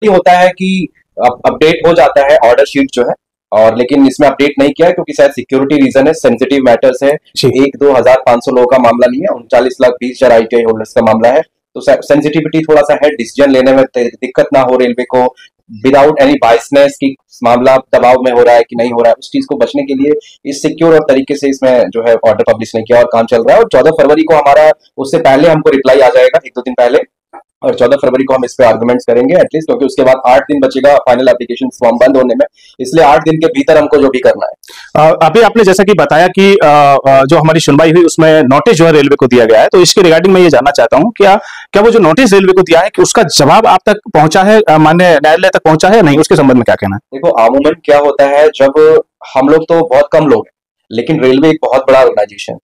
होता है कि अपडेट हो जाता है ऑर्डर शीट जो है, और लेकिन इसमें अपडेट नहीं किया है क्योंकि शायद सिक्योरिटी रीजन है, सेंसिटिव मैटर्स है। 1-2,500 लोगों का मामला नहीं है, 39,20,000 ITI होल्डर्स का मामला है। तो सेंसिटिविटी थोड़ा सा है, डिसीजन लेने में दिक्कत ना हो रेलवे को, विदाउट एनी बाइसनेस की मामला दबाव में हो रहा है कि नहीं हो रहा है, उस चीज को बचने के लिए इस सिक्योर और तरीके से इसमें जो है ऑर्डर पब्लिश नहीं किया और काम चल रहा है। और 14 फरवरी को हमारा, उससे पहले हमको रिप्लाई आ जाएगा, 1-2 दिन पहले, और 14 फरवरी को हम इस पे आर्गुमेंट्स करेंगे एटलीस्ट, क्योंकि उसके बाद 8 दिन बचेगा फाइनल एप्लीकेशन फॉर्म बंद होने में, इसलिए 8 दिन के भीतर हमको जो भी करना है। अभी आपने जैसा कि बताया कि जो हमारी सुनवाई हुई उसमें नोटिस जो है रेलवे को दिया गया है, तो इसके रिगार्डिंग मैं ये जानना चाहता हूं क्या वो जो नोटिस रेलवे को दिया है कि उसका जवाब आप तक पहुंचा है, माननीय न्यायालय तक पहुंचा है या नहीं, उसके संबंध में क्या कहना है? देखो, अमूमन क्या होता है, जब हम लोग तो बहुत कम लोग हैं, लेकिन रेलवे एक बहुत बड़ा ऑर्गेनाइजेशन,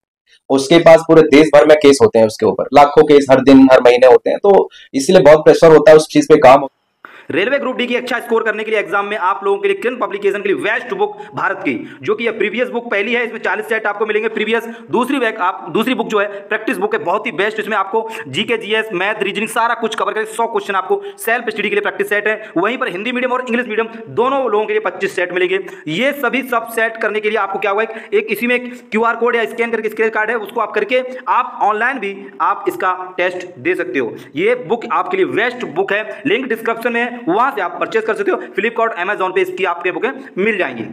उसके पास पूरे देश भर में केस होते हैं, उसके ऊपर लाखों केस हर दिन हर महीने होते हैं, तो इसलिए बहुत प्रेशर होता है उस चीज पे काम। रेलवे ग्रुप डी की अच्छा स्कोर करने के लिए एग्जाम में आप लोगों के लिए किरण पब्लिकेशन के लिए बेस्ट बुक भारत की, जो कि ये प्रीवियस बुक पहली है, इसमें 40 सेट आपको मिलेंगे प्रीवियस। दूसरी बुक जो है प्रैक्टिस बुक है, बहुत ही बेस्ट, इसमें आपको जीके जीएस मैथ रीजनिंग सारा कुछ कवर करके 100 क्वेश्चन आपको सेल्फ स्टडी के लिए प्रैक्टिस सेट है। वहीं पर हिंदी मीडियम और इंग्लिश मीडियम दोनों लोगों के लिए 25 सेट मिलेंगे। ये सभी सब सेट करने के लिए आपको क्या हुआ, एक इसी में QR कोड या स्कैन करके स्क्रैच कार्ड है, उसको आप करके आप ऑनलाइन भी आप इसका टेस्ट दे सकते हो। ये बुक आपके लिए बेस्ट बुक है, लिंक डिस्क्रिप्शन में, वहां से आप परचेज कर सकते हो। फ्लिपकार्ट अमेजॉन पे इसकी आपके बुकें मिल जाएंगी।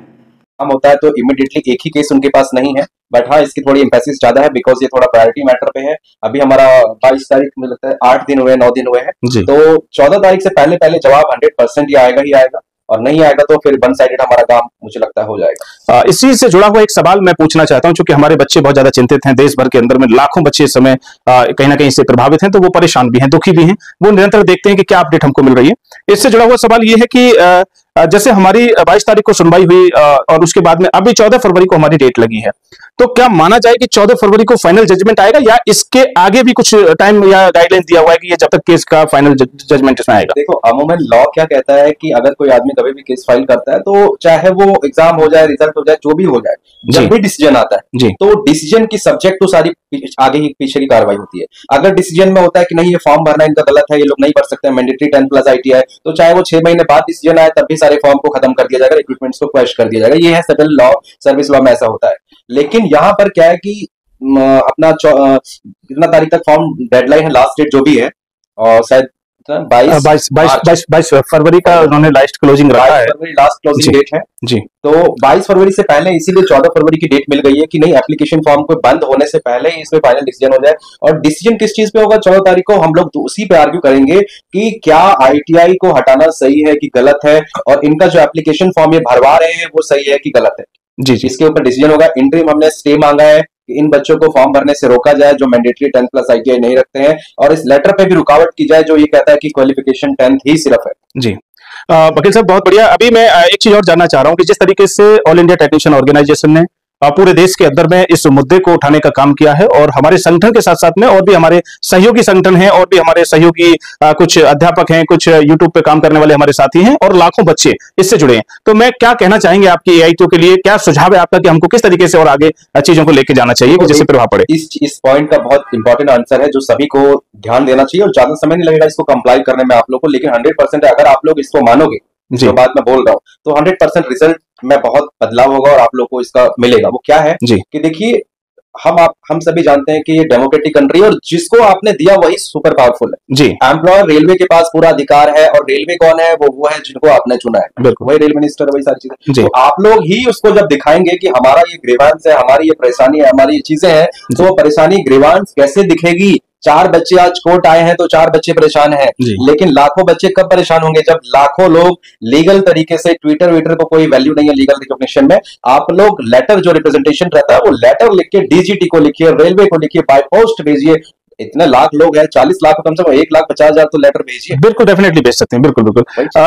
हम होता है तो इमीडिएटली एक ही केस उनके पास नहीं है, बट हाँ इसकी थोड़ी एम्फेसिस ज्यादा है बिकॉज ये थोड़ा प्रायोरिटी मैटर पे है। अभी हमारा 22 तारीख में लगता है 8 दिन हुए 9 दिन हुए हैं, तो 14 तारीख से पहले जवाब 100% ही आएगा, और नहीं आएगा तो फिर वन साइडेड हमारा काम मुझे लगता है हो जाएगा। इस चीज से जुड़ा हुआ एक सवाल मैं पूछना चाहता हूं, क्योंकि हमारे बच्चे बहुत ज्यादा चिंतित हैं, देश भर के अंदर में लाखों बच्चे इस समय कहीं ना कहीं से प्रभावित हैं, तो वो परेशान भी हैं, दुखी भी हैं, वो निरंतर देखते हैं कि क्या अपडेट हमको मिल रही है। इससे जुड़ा हुआ सवाल ये है कि जैसे हमारी 22 तारीख को सुनवाई हुई और उसके बाद में अभी 14 फरवरी को हमारी डेट लगी है, तो क्या माना जाए कि 14 फरवरी को फाइनल जजमेंट आएगा या इसके आगे भी कुछ टाइम या गाइडलाइन दिया हुआ है कि ये जब तक केस का फाइनल जजमेंट इसमें आएगा? देखो, अमूमन लॉ क्या कहता है कि अगर कोई आदमी कभी भी केस फाइल करता है, तो चाहे वो एग्जाम हो जाए, रिजल्ट हो जाए, जो भी हो जाए, जब भी डिसीजन आता है तो डिसीजन की सब्जेक्ट टू सारी आगे ही पीछे की कार्रवाई होती है। अगर डिसीजन में होता है कि नहीं ये फॉर्म भरना इनका गलत है, ये लोग नहीं भर सकते, मैंडेटरी 10+ ITI, तो चाहे वो 6 महीने बाद डिसीजन आए तब भी सारे फॉर्म को खत्म कर दिया जाएगा, रिक्रूटमेंट्स को क्वैश कर दिया जाएगा। ये है सेटल लॉ, सर्विस लॉ में ऐसा होता है। लेकिन यहाँ पर क्या है कि अपना कितना तारीख तक फॉर्म डेडलाइन है, लास्ट डेट जो भी है, और शायद 22 फरवरी का उन्होंने लास्ट क्लोजिंग रखा है, लास्ट क्लोजिंग डेट है जी। तो 22 फरवरी से पहले इसीलिए 14 फरवरी की डेट मिल गई है कि नहीं, एप्लीकेशन फॉर्म को बंद होने से पहले ही इसमें फाइनल डिसीजन हो जाए। और डिसीजन किस चीज पे होगा 14 तारीख को, हम लोग उसी पे आर्ग्यू करेंगे कि क्या ITI को हटाना सही है कि गलत है, और इनका जो एप्लीकेशन फॉर्म ये भरवा रहे हैं वो सही है कि गलत है जी। इसके ऊपर डिसीजन होगा। इंटरिम हमने स्टे मांगा है कि इन बच्चों को फॉर्म भरने से रोका जाए जो मैंडेटरी 10+ ITI नहीं रखते हैं, और इस लेटर पे भी रुकावट की जाए जो ये कहता है कि क्वालिफिकेशन 10th ही सिर्फ है जी। वकील साहब बहुत बढ़िया। अभी मैं एक चीज और जानना चाह रहा हूं कि जिस तरीके से ऑल इंडिया टेक्नीशियन ऑर्गेनाइजेशन ने पूरे देश के अंदर में इस मुद्दे को उठाने का काम किया है, और हमारे संगठन के साथ साथ में और भी हमारे सहयोगी संगठन हैं, और भी हमारे सहयोगी कुछ अध्यापक हैं, कुछ यूट्यूब पे काम करने वाले हमारे साथी हैं, और लाखों बच्चे इससे जुड़े हैं। तो मैं क्या कहना चाहेंगे आपकी AITO के लिए, क्या सुझाव है आपका कि हमको किस तरीके से और आगे चीजों को लेकर जाना चाहिए कि जिससे प्रभाव पड़े? इस पॉइंट का बहुत इंपॉर्टेंट आंसर है जो सभी को ध्यान देना चाहिए, और ज्यादा समय नहीं लगेगा इसको कंप्लाई करने में आप लोग को, लेकिन 100% है, अगर आप लोग इसको मानोगे जो बात मैं बोल रहा हूँ, तो 100% रिजल्ट में बहुत बदलाव होगा और आप लोग को इसका मिलेगा। वो क्या है कि देखिए, हम सभी जानते हैं कि ये डेमोक्रेटिक कंट्री है, और जिसको आपने दिया वही सुपर पावरफुल है जी। एम्प्लॉयर रेलवे के पास पूरा अधिकार है, और रेलवे कौन है, वो है जिनको आपने चुना है, वही रेल मिनिस्टर, वही सारी चीजें। तो आप लोग ही उसको जब दिखाएंगे कि हमारा ये ग्रीवांस है, हमारी ये परेशानी है, हमारी ये चीजें हैं, तो वो परेशानी ग्रीवांस कैसे दिखेगी? 4 बच्चे आज कोर्ट आए हैं तो 4 बच्चे परेशान हैं, लेकिन लाखों बच्चे कब परेशान होंगे? जब लाखों लोग लीगल तरीके से, ट्विटर को कोई वैल्यू नहीं है लीगल रिकॉग्निशन में, आप लोग लेटर जो रिप्रेजेंटेशन रहता है वो लेटर लिख के DGT को लिखिए, रेलवे को लिखिए, बाय पोस्ट भेजिए। इतने लाख लोग हैं, 40 लाख कम से कम 1,50,000 तो लेटर भेजिए। बिल्कुल, डेफिनेटली भेज सकते हैं, बिल्कुल।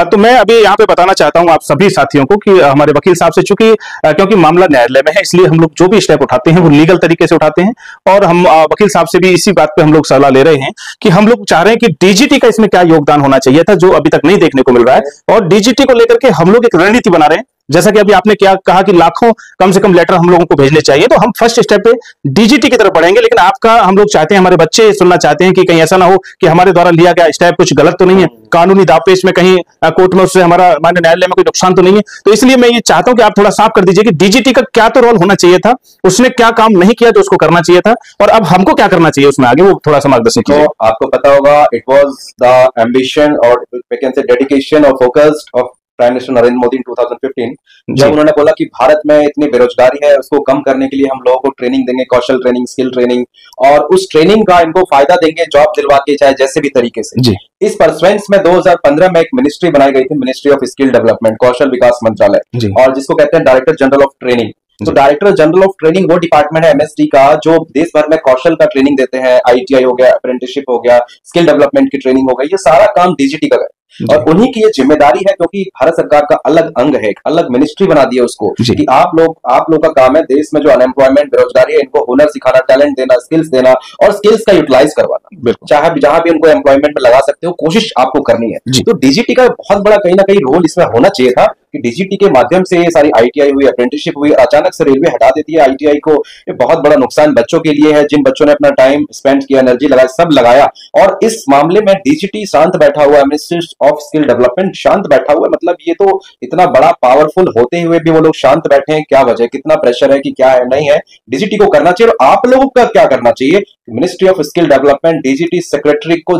तो मैं अभी यहाँ पे बताना चाहता हूँ आप सभी साथियों को कि हमारे वकील साहब से, क्योंकि मामला न्यायालय में है, इसलिए हम लोग जो भी स्टेप उठाते हैं वो लीगल तरीके से उठाते हैं, और हम वकील साहब से भी इसी बात पे हम लोग सलाह ले रहे हैं कि हम लोग चाह रहे हैं कि DGT का इसमें क्या योगदान होना चाहिए था, जो अभी तक नहीं देखने को मिल रहा है, और DGT को लेकर के हम लोग एक रणनीति बना रहे हैं जैसा कि अभी आपने क्या कहा कि लाखों कम से कम लेटर हम लोगों को भेजने चाहिए, तो हम फर्स्ट स्टेप पे डीजीटी की तरफ बढ़ेंगे। लेकिन आपका हम लोग चाहते हैं, हमारे बच्चे सुनना चाहते हैं कि कहीं ऐसा ना हो कि हमारे द्वारा लिया गया स्टेप कुछ गलत तो नहीं है, कानूनी दावपेच में कहीं कोर्ट में उससे हमारा माननीय न्यायालय में कोई नुकसान तो नहीं है। तो इसलिए मैं ये चाहता हूं कि आप थोड़ा साफ कर दीजिए कि डीजीटी का क्या तो रोल होना चाहिए था, उसने क्या काम नहीं किया जो उसको करना चाहिए था, और अब हमको क्या करना चाहिए उसमें आगे, वो थोड़ा सा मार्गदर्शन कीजिए। तो आपको पता होगा, इट वाज द एम्बिशन और वी कैन से डेडिकेशन और focus of prime minister Narendra Modi in 2015, जब उन्होंने बोला कि भारत में इतनी बेरोजगारी है, उसको कम करने के लिए हम लोगों को ट्रेनिंग देंगे, कौशल ट्रेनिंग, स्किल ट्रेनिंग, और उस ट्रेनिंग का इनको फायदा देंगे, जॉब दिलवा के, चाहे जैसे भी तरीके से। जी। इस परस्वेंस में 2015 में एक मिनिस्ट्री बनाई गई थी, मिनिस्ट्री ऑफ स्किल डेवलपमेंट, कौशल विकास मंत्रालय, और जिसको कहते हैं डायरेक्टर जनरल ऑफ ट्रेनिंग। तो डायरेक्टर जनरल ऑफ ट्रेनिंग वो डिपार्टमेंट है एमएसटी का जो देश भर में कौशल का ट्रेनिंग देते हैं, आईटीआई हो गया, अप्रेंटिसशिप हो गया, स्किल डेवलपमेंट की ट्रेनिंग हो गई, ये सारा काम डीजीटी का है और उन्हीं की ये जिम्मेदारी है, क्योंकि भारत सरकार का अलग अंग है, एक अलग मिनिस्ट्री बना दी है उसको कि आप लोग का काम है देश में जो अनएम्प्लॉयमेंट, बेरोजगारी है, इनको हुनर सिखाना, टैलेंट देना, स्किल्स देना और स्किल्स का यूटिलाइज करवाना, चाहे जहां भी उनको एम्प्लॉयमेंट में लगा सकते हो, कोशिश आपको करनी है। तो डीजीटी का बहुत बड़ा कहीं ना कहीं रोल इसमें होना चाहिए था कि डीजीटी के माध्यम से ये सारी आईटीआई हुई, अप्रेंटिसशिप हुई, अचानक से रेलवे हटा देती है आईटीआई को। ये बहुत बड़ा नुकसान बच्चों के लिए है, जिन बच्चों ने अपना टाइम स्पेंड किया, एनर्जी लगाया, सब लगाया, और इस मामले में डीजीटी शांत बैठा हुआ है, मिनिस्ट्री ऑफ स्किल डेवलपमेंट शांत बैठा हुआ है। मतलब ये तो इतना बड़ा पावरफुल होते हुए भी वो लोग शांत बैठे हैं, क्या वजह, कितना प्रेशर है कि क्या है, नहीं है। डीजीटी को करना चाहिए, और आप लोगों का क्या करना चाहिए, ministry of skill development, DGT secretary को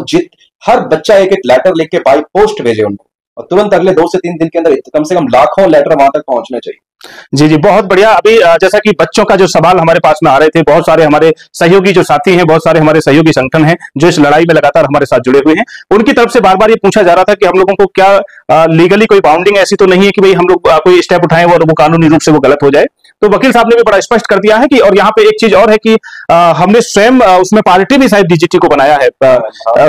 हर बच्चा एक एक लेटर लिख के बाई पोस्ट भेजे उनको, और तुरंत अगले 2 से 3 दिन के अंदर कम से कम लाखों लेटर वहां तक पहुंचने चाहिए। जी जी, बहुत बढ़िया। अभी जैसा कि बच्चों का जो सवाल हमारे पास में आ रहे थे, बहुत सारे हमारे सहयोगी जो साथी हैं, बहुत सारे हमारे सहयोगी संगठन हैं जो इस लड़ाई में लगातार हमारे साथ जुड़े हुए हैं, उनकी तरफ से बार बार ये पूछा जा रहा था कि हम लोगों को क्या लीगली कोई बाउंडिंग ऐसी तो नहीं है कि भाई हम लोग कोई स्टेप उठाएं और वो कानूनी रूप से वो गलत हो जाए। तो वकील साहब ने भी बड़ा स्पष्ट कर दिया है कि, और यहाँ पे एक चीज और है कि हमने स्वयं उसमें पार्टी भी शायद डीजीटी को बनाया है,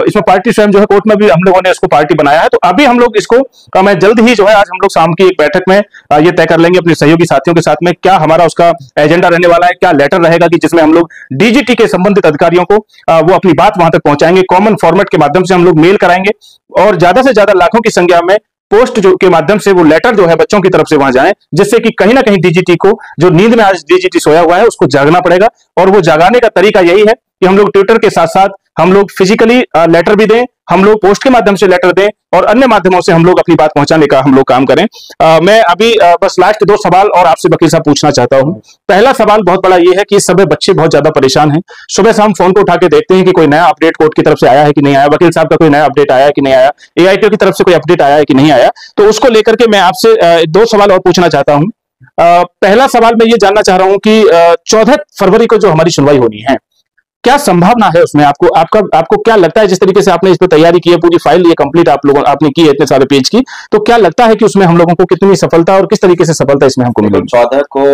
इसमें पार्टी स्वयं जो है, कोर्ट में भी हम लोगों ने उसको पार्टी बनाया है। तो अभी हम लोग इसको मैं जल्द ही जो है, आज हम लोग शाम की एक बैठक में ये तय कर लेंगे अपने सहयोगी साथियों के साथ में, क्या हमारा उसका एजेंडा रहने वाला है, क्या लेटर रहेगा कि जिसमें हम लोग डीजीटी के संबंधित अधिकारियों को वो अपनी बात वहां तक पहुंचाएंगे, कॉमन फॉर्मेट के माध्यम से हम लोग मेल कराएंगे, और ज्यादा से ज्यादा लाखों की संख्या में पोस्ट जो के माध्यम से वो लेटर जो है बच्चों की तरफ से वहां जाए, जिससे कि कहीं ना कहीं डीजीटी को, जो नींद में आज डीजीटी सोया हुआ है, उसको जागना पड़ेगा। और वो जगाने का तरीका यही है कि हम लोग ट्विटर के साथ साथ हम लोग फिजिकली लेटर भी दें, हम लोग पोस्ट के माध्यम से लेटर दें, और अन्य माध्यमों से हम लोग अपनी बात पहुंचाने का हम लोग काम करें। मैं अभी बस लास्ट 2 सवाल और आपसे वकील साहब पूछना चाहता हूं। पहला सवाल बहुत बड़ा ये है कि इस समय बच्चे बहुत ज्यादा परेशान हैं। सुबह शाम फोन को उठा के देखते हैं कि कोई नया अपडेट कोर्ट की तरफ से आया है कि नहीं आया, वकील साहब का कोई नया अपडेट आया है कि नहीं आया, एआईटी की तरफ से कोई अपडेट आया है कि नहीं आया। तो उसको लेकर के मैं आपसे 2 सवाल और पूछना चाहता हूं। पहला सवाल मैं ये जानना चाह रहा हूं कि 14 फरवरी को जो हमारी सुनवाई होनी है, क्या संभावना है उसमें, आपको क्या लगता है, जिस तरीके से आपने इस पर तैयारी की है, पूरी फाइल ये कंप्लीट आपने की है इतने सारे पेज की, तो क्या लगता है कि उसमें हम लोगों को कितनी सफलता और किस तरीके से सफलता इसमें हमको मिलेगी? 14 को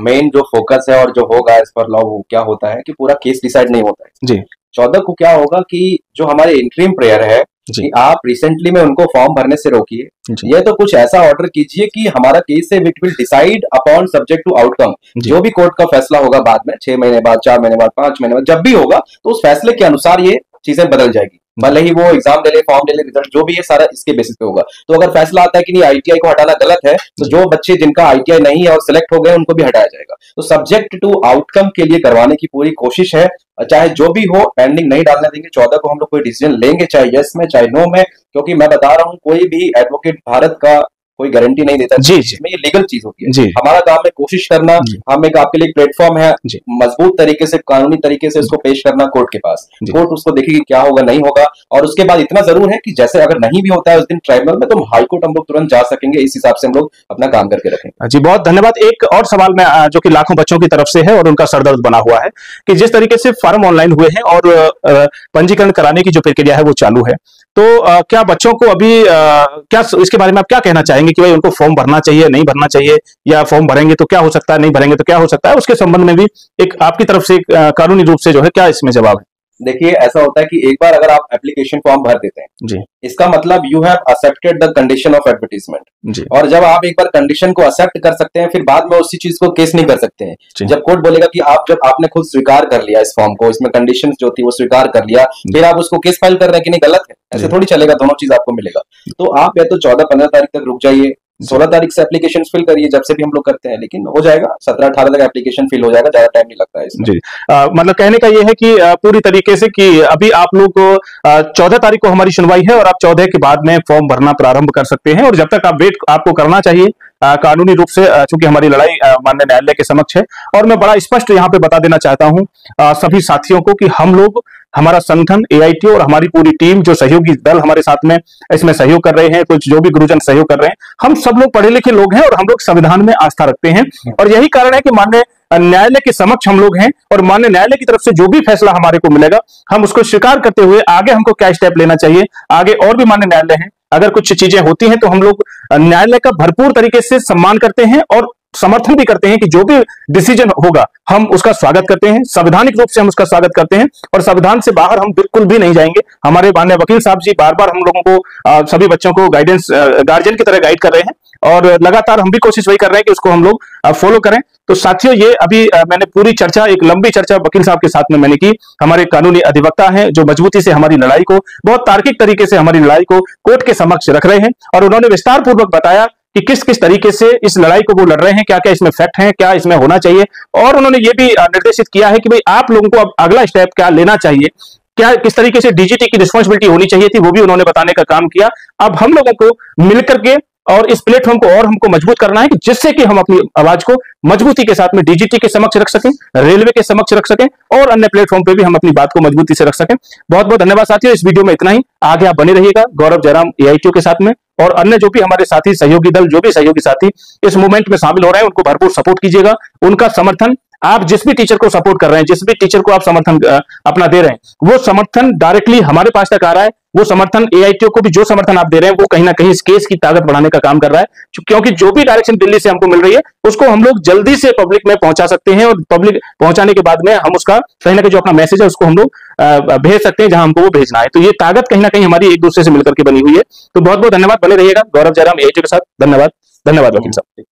मेन जो फोकस है और जो होगा इस पर लॉ, वो क्या होता है कि पूरा केस डिसाइड नहीं होता है जी। 14 को क्या होगा कि जो हमारे इंटरिम प्रेयर है कि आप रिसेंटली में उनको फॉर्म भरने से रोकिए, ये तो कुछ ऐसा ऑर्डर कीजिए कि हमारा केस है which will decide upon subject to outcome. जो भी कोर्ट का फैसला होगा बाद में, 6 महीने बाद, 4 महीने बाद, 5 महीने बाद, जब भी होगा, तो उस फैसले के अनुसार ये चीजें बदल जाएगी। भले ही वो एग्जाम ले ले, फॉर्म ले ले, रिजल्ट जो भी है सारा इसके बेसिस पे होगा। तो अगर फैसला आता है कि नहीं आईटीआई को हटाना गलत है, तो जो बच्चे जिनका आईटीआई नहीं है और सिलेक्ट हो गए उनको भी हटाया जाएगा। तो सब्जेक्ट टू आउटकम के लिए करवाने की पूरी कोशिश है, चाहे जो भी हो, पेंडिंग नहीं डालने देंगे। 14 को हम लोग कोई डिसीजन लेंगे, चाहे यस में चाहे नो में, क्योंकि मैं बता रहा हूं कोई भी एडवोकेट भारत का कोई गारंटी नहीं देता जी, इसमें ये लीगल चीज होती है। जी। हमारा काम है कोशिश करना, हम एक आपके लिए प्लेटफॉर्म है, मजबूत तरीके से, कानूनी तरीके से उसको पेश करना कोर्ट के पास। कोर्ट उसको देखेगी क्या होगा, नहीं होगा, और उसके बाद इतना जरूर है कि जैसे अगर नहीं भी होता है उस दिन ट्राइब्यूनल में, तो हाई कोर्ट हम लोग तुरंत जा सकेंगे। इस हिसाब से हम लोग अपना काम करके रखेंगे। जी, बहुत धन्यवाद। एक और सवाल में जो कि लाखों बच्चों की तरफ से है और उनका सरदर्द बना हुआ है कि जिस तरीके से फॉर्म ऑनलाइन हुए हैं और पंजीकरण कराने की जो प्रक्रिया है वो चालू है, तो क्या बच्चों को अभी क्या इसके बारे में आप क्या कहना चाहेंगे कि भाई उनको फॉर्म भरना चाहिए, नहीं भरना चाहिए, या फॉर्म भरेंगे तो क्या हो सकता है, नहीं भरेंगे तो क्या हो सकता है, उसके संबंध में भी एक आपकी तरफ से कानूनी रूप से जो है क्या इसमें जवाब है? देखिए, ऐसा होता है कि एक बार अगर आप एप्लीकेशन फॉर्म भर देते हैं जी, इसका मतलब you have accepted the condition of advertisement जी। और जब आप एक बार कंडीशन को एक्सेप्ट कर सकते हैं, फिर बाद में उसी चीज को केस नहीं कर सकते हैं। जब कोर्ट बोलेगा कि जब आपने खुद स्वीकार कर लिया इस फॉर्म को, इसमें कंडीशन जो थी वो स्वीकार कर लिया, फिर आप उसको केस फाइल कर रहे हैं कि नहीं गलत है, ऐसे थोड़ी चलेगा, दोनों चीज आपको मिलेगा। तो आप या तो 14-15 तारीख तक रुक जाइए, 16 तारीख से एप्लीकेशन फिल करिए, जब से भी हम लोग करते हैं, लेकिन हो जाएगा 17-18 तक एप्लीकेशन फिल हो जाएगा, ज्यादा टाइम नहीं लगता है इसमें। जी, मतलब कहने का ये है कि पूरी तरीके से कि अभी आप लोग को 14 तारीख को हमारी सुनवाई है और आप 14 के बाद में फॉर्म भरना प्रारंभ कर सकते हैं, और जब तक आप वेट आपको करना चाहिए कानूनी रूप से, चूंकि हमारी लड़ाई माननीय न्यायालय के समक्ष है। और मैं बड़ा स्पष्ट यहाँ पे बता देना चाहता हूँ सभी साथियों को कि हम लोग, हमारा संगठन AITO और हमारी पूरी टीम, जो सहयोगी दल हमारे साथ में इसमें सहयोग कर रहे हैं, कुछ जो भी गुरुजन सहयोग कर रहे हैं, हम सब लोग पढ़े लिखे लोग हैं और हम लोग संविधान में आस्था रखते हैं। और यही कारण है कि माननीय न्यायालय के समक्ष हम लोग हैं, और माननीय न्यायालय की तरफ से जो भी फैसला हमारे को मिलेगा, हम उसको स्वीकार करते हुए आगे हमको क्या स्टेप लेना चाहिए, आगे और भी माननीय न्यायालय है, अगर कुछ चीजें होती हैं तो हम लोग न्यायालय का भरपूर तरीके से सम्मान करते हैं और समर्थन भी करते हैं कि जो भी डिसीजन होगा हम उसका स्वागत करते हैं, संवैधानिक रूप से हम उसका स्वागत करते हैं, और संविधान से बाहर हम बिल्कुल भी नहीं जाएंगे। हमारे माननीय वकील साहब जी बार बार हम लोगों को, सभी बच्चों को गाइडेंस, गार्जियन की तरह गाइड कर रहे हैं, और लगातार हम भी कोशिश वही कर रहे हैं कि उसको हम लोग फॉलो करें। तो साथियों, ये अभी मैंने पूरी चर्चा, एक लंबी चर्चा वकील साहब के साथ में मैंने की। हमारे कानूनी अधिवक्ता हैं जो मजबूती से हमारी लड़ाई को, बहुत तार्किक तरीके से हमारी लड़ाई को कोर्ट के समक्ष रख रहे हैं, और उन्होंने विस्तार पूर्वक बताया कि किस किस तरीके से इस लड़ाई को वो लड़ रहे हैं, क्या क्या इसमें फैक्ट हैं, क्या इसमें होना चाहिए। और उन्होंने ये भी निर्देशित किया है कि भाई आप लोगों को अब अगला स्टेप क्या लेना चाहिए, क्या किस तरीके से DGT की रिस्पॉन्सिबिलिटी होनी चाहिए थी, वो भी उन्होंने बताने का काम किया। अब हम लोगों को मिलकर के और इस प्लेटफॉर्म को और हमको मजबूत करना है कि जिससे कि हम अपनी आवाज को मजबूती के साथ में DGT के समक्ष रख सकें, रेलवे के समक्ष रख सकें, और अन्य प्लेटफॉर्म पे भी हम अपनी बात को मजबूती से रख सकें। बहुत बहुत धन्यवाद साथियों, इस वीडियो में इतना ही। आगे आप बने रहिएगा गौरव जयराम AITO के साथ में, और अन्य जो भी हमारे साथी सहयोगी दल, जो भी सहयोगी साथी इस मूवमेंट में शामिल हो रहे हैं, उनको भरपूर सपोर्ट कीजिएगा। उनका समर्थन, आप जिस भी टीचर को सपोर्ट कर रहे हैं, जिस भी टीचर को आप समर्थन अपना दे रहे हैं, वो समर्थन डायरेक्टली हमारे पास तक आ रहा है। वो समर्थन AITO को भी जो समर्थन आप दे रहे हैं, वो कहीं ना कहीं इस केस की ताकत बढ़ाने का काम कर रहा है, क्योंकि जो भी डायरेक्शन दिल्ली से हमको मिल रही है उसको हम लोग जल्दी से पब्लिक में पहुंचा सकते हैं, और पब्लिक पहुंचाने के बाद में हम उसका कहीं ना कहीं जो अपना मैसेज है उसको हम लोग भेज सकते हैं जहां हमको वो भेजना है। तो ये ताकत कहीं ना कहीं हमारी एक दूसरे से मिलकर के बनी हुई है। तो बहुत बहुत धन्यवाद, बने रहिएगा गौरव जयराम AITO के साथ। धन्यवाद, धन्यवाद वकील साहब।